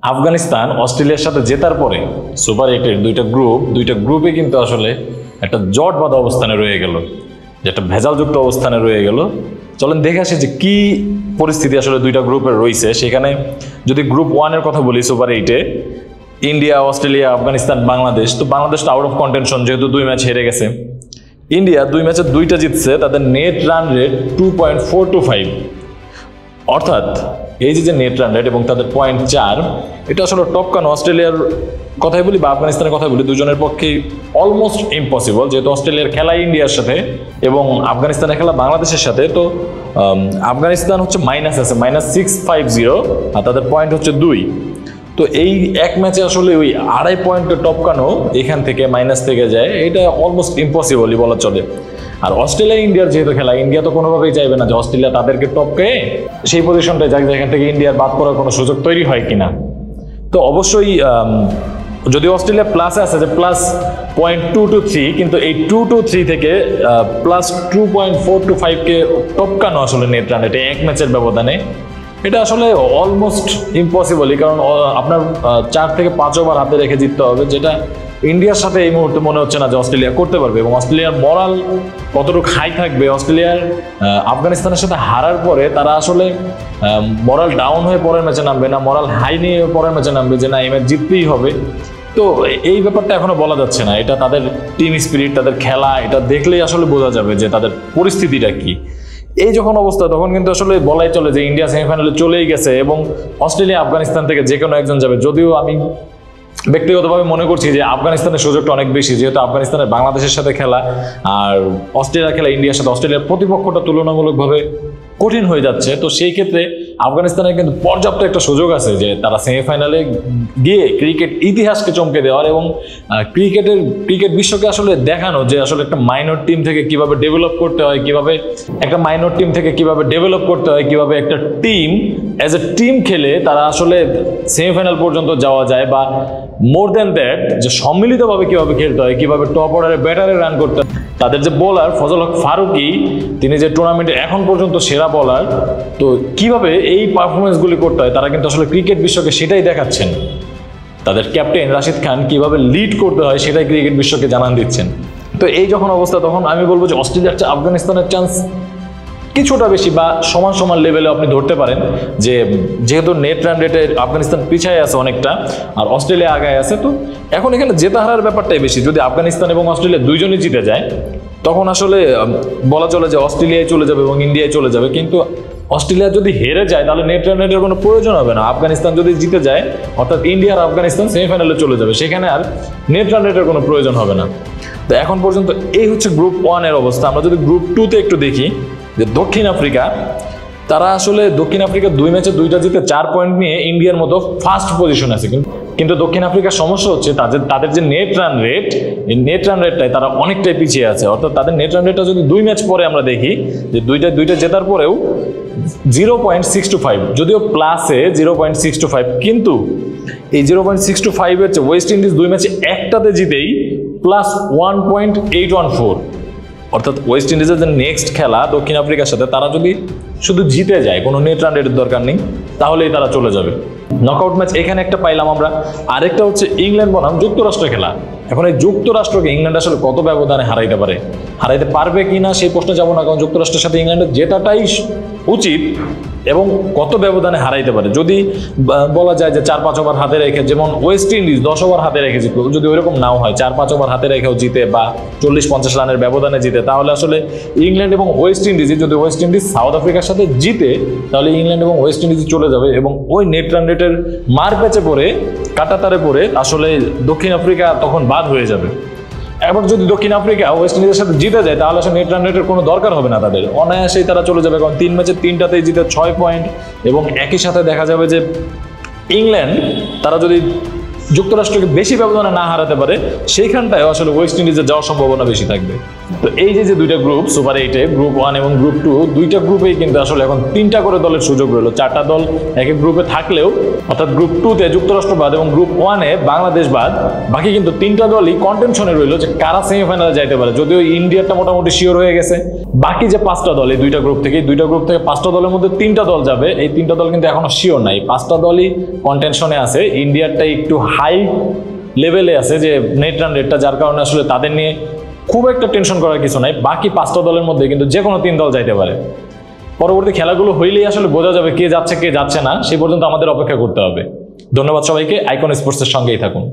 আফগানিস্তান অস্ট্রেলিয়ার সাথে জেতার পরে সুপার 8-এর দুইটা গ্রুপে কিন্তু আসলে একটা জট বাঁধা অবস্থানে রয়ে গেল, যেটা ভেজালযুক্ত অবস্থানে রয়ে গেল। চলেন দেখে আসি যে কি পরিস্থিতি আসলে দুইটা গ্রুপের রয়েছে। সেখানে যদি গ্রুপ 1-এর কথা বলি, সুপার 8-এ ইন্ডিয়া, অস্ট্রেলিয়া, আফগানিস্তান, বাংলাদেশ। তো বাংলাদেশ তো আউট অফ কন্টেনশন, যেহেতু 2 ম্যাচ হেরে গেছে। ইন্ডিয়া 2 ম্যাচে 2টা জিতছে, তাদের নেট রান রেট 2.425, অর্থাৎ এই যে নেট রান রেট এবং তাদের 0.4, এটা আসলে টপকানো অস্ট্রেলিয়ার কথাই বলি বা আফগানিস্তানের কথাই বলি, দুজনের পক্ষেই অলমোস্ট ইম্পসিবল, যেহেতু অস্ট্রেলিয়ার খেলা ইন্ডিয়ার সাথে এবং আফগানিস্তানের খেলা বাংলাদেশের সাথে। তো আফগানিস্তান হচ্ছে মাইনাস আছে, -650, আর তাদের পয়েন্ট হচ্ছে 2। তো এই এক ম্যাচে আসলে ওই 2.5 পয়েন্টে টপকানো এখান থেকে মাইনাস থেকে যায়, এটা অলমোস্ট ইম্পসিবলই বলা চলে। আর অস্ট্রেলিয়া ইন্ডিয়ার যেহেতু খেলা, ইন্ডিয়া তো কোনোভাবেই চাইবে না যে অস্ট্রেলিয়া তাদেরকে টপকে সেই পজিশনটায় যাক যেখান থেকে ইন্ডিয়ার বাদ পড়ার কোনো সুযোগ তৈরি হয় কিনা। তো অবশ্যই যদি অস্ট্রেলিয়া প্লাসে আছে যে +0.223, কিন্তু এই 223 থেকে +2.425কে টপকানো আসলে নেট রান এটা এক ম্যাচের ব্যবধানে, এটা আসলে অলমোস্ট ইম্পসিবলই। কারণ আপনার 4 থেকে 5 ওভার হাতে রেখে জিততে হবে, যেটা ইন্ডিয়ার সাথে এই মুহূর্তে মনে হচ্ছে না যে অস্ট্রেলিয়া করতে পারবে। এবং অস্ট্রেলিয়ার মরাল কতটুকু হাই থাকবে, অস্ট্রেলিয়ার আফগানিস্তানের সাথে হারার পরে তারা আসলে মরাল ডাউন হয়ে পরের ম্যাচে নামবে না, মরাল হাই নিয়ে পরের ম্যাচে নামবে যে না এই ম্যাচ জিততেই হবে। তো এই ব্যাপারটা এখনো বলা যাচ্ছে না, এটা তাদের টিম স্পিরিট, তাদের খেলা, এটা দেখলেই আসলে বোঝা যাবে যে তাদের পরিস্থিতিটা কি। এই যখন অবস্থা, তখন কিন্তু আসলে বলাই চলে যে ইন্ডিয়া সেমিফাইনালে চলেই গেছে এবং অস্ট্রেলিয়া আফগানিস্তান থেকে যে কোনো একজন যাবে। যদিও আমি ব্যক্তিগতভাবে মনে করছি যে আফগানিস্তানের সুযোগটা অনেক বেশি, যেহেতু আফগানিস্তানের বাংলাদেশের সাথে খেলা আর অস্ট্রেলিয়ার খেলা ইন্ডিয়ার সাথে, অস্ট্রেলিয়ার প্রতিপক্ষটা তুলনামূলকভাবে কঠিন হয়ে যাচ্ছে। তো সেই ক্ষেত্রে আফগানিস্তানের কিন্তু পর্যাপ্ত একটা সুযোগ আছে যে তারা সেমিফাইনালে গিয়ে ক্রিকেট ইতিহাসকে চমকে দেওয়ার এবং ক্রিকেট বিশ্বকে আসলে দেখানো যে আসলে একটা মাইনর টিম থেকে কিভাবে ডেভেলপ করতে হয়, কিভাবে একটা টিম অ্যাজ এ টিম খেলে তারা আসলে সেমিফাইনাল পর্যন্ত যাওয়া যায়, বা মোর দ্যান দ্যাট যে সম্মিলিতভাবে কিভাবে খেলতে হয়, কিভাবে টপ অর্ডারে ব্যাটারে রান করতে হয়। তাদের যে বোলার ফজল হক ফারুকি, তিনি যে টুর্নামেন্টে এখন পর্যন্ত সেরা বোলার, তো কিভাবে এই পারফরমেন্সগুলি করতে হয় তারা কিন্তু আসলে ক্রিকেট বিশ্বকে সেটাই দেখাচ্ছেন। তাদের ক্যাপ্টেন রাশিদ খান কিভাবে লিড করতে হয় সেটাই ক্রিকেট বিশ্বকে জানান দিচ্ছেন। তো এই যখন অবস্থা, তখন আমি বলবো যে অস্ট্রেলিয়ার চেয়ে আফগানিস্তানের চান্স কিছুটা বেশি বা সমান সমান লেভেলে আপনি ধরতে পারেন। যে যেহেতু নেট রান রেটে আফগানিস্তান পিছায় আছে অনেকটা আর অস্ট্রেলিয়া আগায় আছে, তো এখন এখানে জেতা হারার ব্যাপারটাই বেশি। যদি আফগানিস্তান এবং অস্ট্রেলিয়া দুইজনই জিতে যায়, তখন আসলে বলা চলে যে অস্ট্রেলিয়ায় চলে যাবে এবং ইন্ডিয়ায় চলে যাবে। কিন্তু অস্ট্রেলিয়া যদি হেরে যায় তাহলে নেট রান রেটের কোনো প্রয়োজন হবে না। আফগানিস্তান যদি জিতে যায়, অর্থাৎ ইন্ডিয়া আর আফগানিস্তান সেমিফাইনালে চলে যাবে, সেখানে আর নেট রান রেটের কোনো প্রয়োজন হবে না। তো এখন পর্যন্ত এই হচ্ছে গ্রুপ 1-এর অবস্থা। আমরা যদি গ্রুপ 2-তে একটু দেখি, যে দক্ষিণ আফ্রিকা, তারা আসলে দক্ষিণ আফ্রিকা 2 ম্যাচে 2টা জিতে 4 পয়েন্ট নিয়ে ইন্ডিয়ার মতো ফার্স্ট পজিশন আছে। কিন্তু দক্ষিণ আফ্রিকার সমস্যা হচ্ছে তাদের যে নেট রান রেট, এই নেট রান রেটটাই তারা অনেকটাই পিছিয়ে আছে। অর্থাৎ তাদের নেট রান রেটটা যদি 2 ম্যাচ পরে আমরা দেখি যে দুইটা জেতার পরেও 0.625, যদিও প্লাসে 0.625, কিন্তু এই 0.625-এর চেয়ে ওয়েস্ট ইন্ডিজ 2 ম্যাচে একটাতে জিতেই +1.814। অর্থাৎ ওয়েস্ট ইন্ডিজের যে নেক্সট খেলা দক্ষিণ আফ্রিকার সাথে, তারা যদি শুধু জিতে যায়, কোনো নেট রান রেটের দরকার নেই, তাহলেই তারা চলে যাবে। নকআউট ম্যাচ এখানে একটা পাইলাম আমরা, আরেকটা হচ্ছে ইংল্যান্ড বনাম যুক্তরাষ্ট্র খেলা। এখন এই যুক্তরাষ্ট্রকে ইংল্যান্ড আসলে কত ব্যবধানে হারাইতে পারবে কিনা সেই প্রশ্নে যাবো না, কারণ যুক্তরাষ্ট্রের সাথে ইংল্যান্ডের জেতাটাই উচিত এবং কত ব্যবধানে হারাইতে পারে। যদি বলা যায় যে 4-5 ওভার হাতে রেখে, যেমন ওয়েস্ট ইন্ডিজ 10 ওভার হাতে রেখে জিতলো, যদি ওইরকম নাও হয় 4-5 ওভার হাতে রেখেও জিতে বা 40-50 রানের ব্যবধানে জিতে, তাহলে আসলে ইংল্যান্ড এবং ওয়েস্ট ইন্ডিজে, যদি ওয়েস্ট ইন্ডিজ সাউথ আফ্রিকার সাথে জিতে, তাহলে ইংল্যান্ড এবং ওয়েস্ট ইন্ডিজ চলে যাবে এবং ওই নেট রান রেটের মার প্যাচে পড়ে, কাটাতারে পড়ে আসলে দক্ষিণ আফ্রিকা তখন বাদ হয়ে যাবে। এবার যদি দক্ষিণ আফ্রিকা ওয়েস্ট ইন্ডিজের সাথে জিতে যায়, তাহলে আসলে নেট রান রেটের কোনো দরকার হবে না, তাদের অনায়াসেই তারা চলে যাবে। কারণ 3 ম্যাচে 3টাতেই জিতে 6 পয়েন্ট, এবং একই সাথে দেখা যাবে যে ইংল্যান্ড তারা যদি যুক্তরাষ্ট্রকে বেশি ব্যবধানে না হারাতে পারে, সেইখানটায় আসলে ওয়েস্ট ইন্ডিজের যাওয়ার সম্ভাবনা বেশি থাকবে। তো এই যে দুইটা গ্রুপ সুপার 8-এ, গ্রুপ 1 এবং গ্রুপ 2, দুইটা গ্রুপেই কিন্তু আসলে এখন 3টা করে দলের সুযোগ রইলো। 4টা দল এক এক গ্রুপে থাকলেও, অর্থাৎ গ্রুপ 2-তে যুক্তরাষ্ট্র বাদ এবং গ্রুপ 1-এ বাংলাদেশ বাদ, বাকি কিন্তু 3টা দলই কন্টেনশনে রইলো যে কারা সেমিফাইনালে যাইতে পারে। যদিও ইন্ডিয়াটা মোটামুটি শিওর হয়ে গেছে, বাকি যে 5টা দল, এই দুইটা গ্রুপ থেকে 5টা দলের মধ্যে 3টা দল যাবে। এই 3টা দল কিন্তু এখনো শিওর নাই, 5টা দলই কন্টেনশনে আছে। ইন্ডিয়ারটাই একটু হাই লেভেলে আছে যে নেট রান রেটটা, যার কারণে আসলে তাদের নিয়ে খুব একটা টেনশন করার কিছু নাই। বাকি 5টা দলের মধ্যে কিন্তু যে কোনো 3 দল যাইতে পারে। পরবর্তী খেলাগুলো হইলেই আসলে বোঝা যাবে কে যাচ্ছে কে যাচ্ছে না, সেই পর্যন্ত আমাদের অপেক্ষা করতে হবে। ধন্যবাদ সবাইকে, আইকন স্পোর্টসের সঙ্গেই থাকুন।